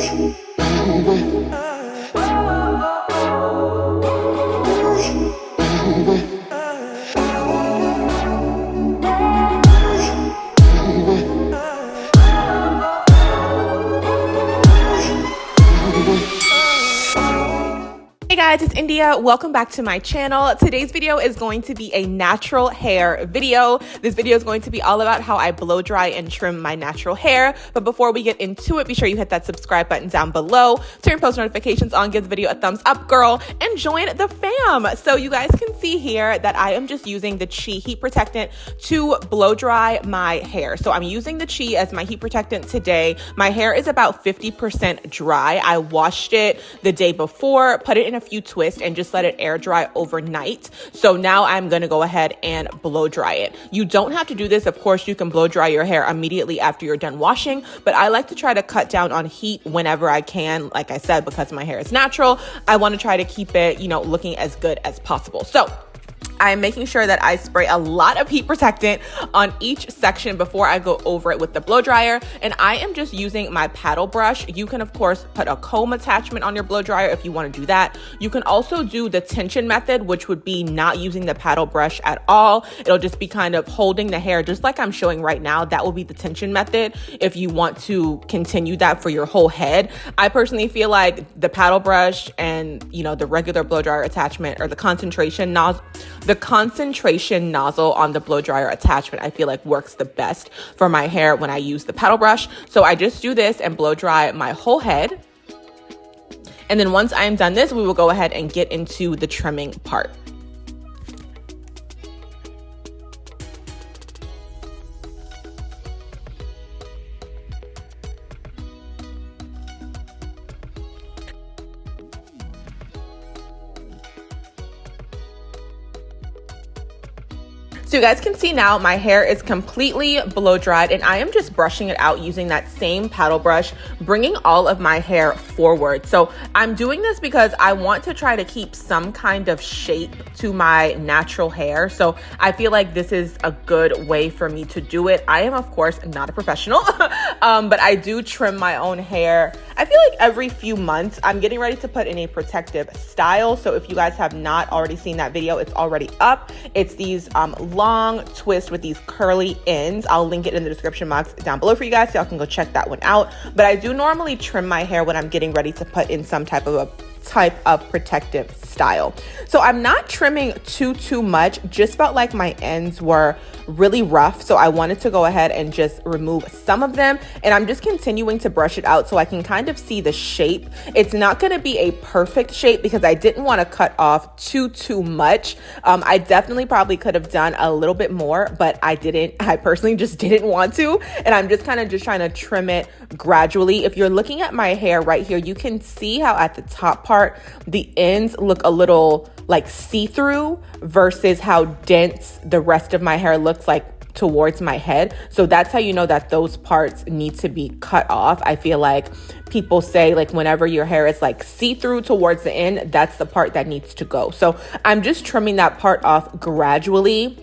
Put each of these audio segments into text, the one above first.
Hey guys, it's India. Welcome back to my channel. Today's video is going to be a natural hair video. This video is going to be all about how I blow dry and trim my natural hair. But before we get into it, be sure you hit that subscribe button down below, turn post notifications on, give the video a thumbs up, girl, and join the fam. So you guys can see here that I am just using the Chi heat protectant to blow dry my hair. So I'm using the Chi as my heat protectant today. My hair is about 50% dry. I washed it the day before, put it in a few twists, and just let it air dry overnight. So now I'm going to go ahead and blow dry it. You don't have to do this. Of course, you can blow dry your hair immediately after you're done washing, but I like to try to cut down on heat whenever I can. Like I said, because my hair is natural, I want to try to keep it, looking as good as possible. So I'm making sure that I spray a lot of heat protectant on each section before I go over it with the blow dryer. And I am just using my paddle brush. You can, of course, put a comb attachment on your blow dryer if you want to do that. You can also do the tension method, which would be not using the paddle brush at all. It'll just be kind of holding the hair just like I'm showing right now. That will be the tension method if you want to continue that for your whole head. I personally feel like the paddle brush and, the regular blow dryer attachment, or the concentration nozzle on the blow dryer attachment, I feel like works the best for my hair when I use the paddle brush. So I just do this and blow dry my whole head. And then once I'm done this, we will go ahead and get into the trimming part. So you guys can see now my hair is completely blow dried, and I am just brushing it out using that same paddle brush, bringing all of my hair forward. So I'm doing this because I want to try to keep some kind of shape to my natural hair. So I feel like this is a good way for me to do it. I am, of course, not a professional, but I do trim my own hair. I feel like every few months. I'm getting ready to put in a protective style. So if you guys have not already seen that video, it's already up. It's these long twist with these curly ends. I'll link it in the description box down below for you guys, so y'all can go check that one out. But I do normally trim my hair when I'm getting ready to put in some type of protective style. So I'm not trimming too much. Just felt like my ends were really rough, so I wanted to go ahead and just remove some of them, and I'm just continuing to brush it out so I can kind of see the shape. It's not going to be a perfect shape because I didn't want to cut off too much. I definitely probably could have done a little bit more, but I didn't. I personally just didn't want to, and I'm just kind of trying to trim it gradually. If you're looking at my hair right here, you can see how at the top part the ends look a little like see-through versus how dense the rest of my hair looks like towards my head. So that's how you know that those parts need to be cut off. I feel like people say, like, whenever your hair is like see-through towards the end, that's the part that needs to go. So I'm just trimming that part off gradually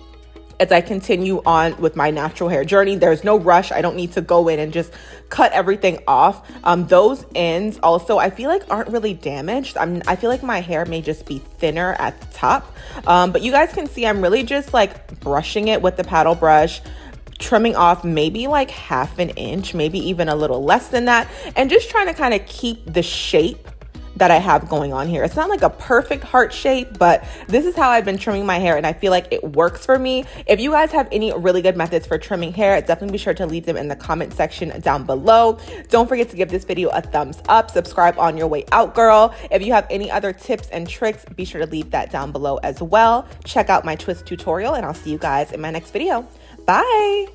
as I continue on with my natural hair journey. There's no rush. I don't need to go in and just cut everything off. Those ends also, I feel like aren't really damaged. I feel like my hair may just be thinner at the top. But you guys can see I'm really just like brushing it with the paddle brush, trimming off maybe like half an inch, maybe even a little less than that, and just trying to kind of keep the shape that I have going on here. It's not like a perfect heart shape, but this is how I've been trimming my hair, and I feel like it works for me. If you guys have any really good methods for trimming hair, definitely be sure to leave them in the comment section down below. Don't forget to give this video a thumbs up, subscribe on your way out, girl. If you have any other tips and tricks, be sure to leave that down below as well. Check out my twist tutorial, and I'll see you guys in my next video. Bye.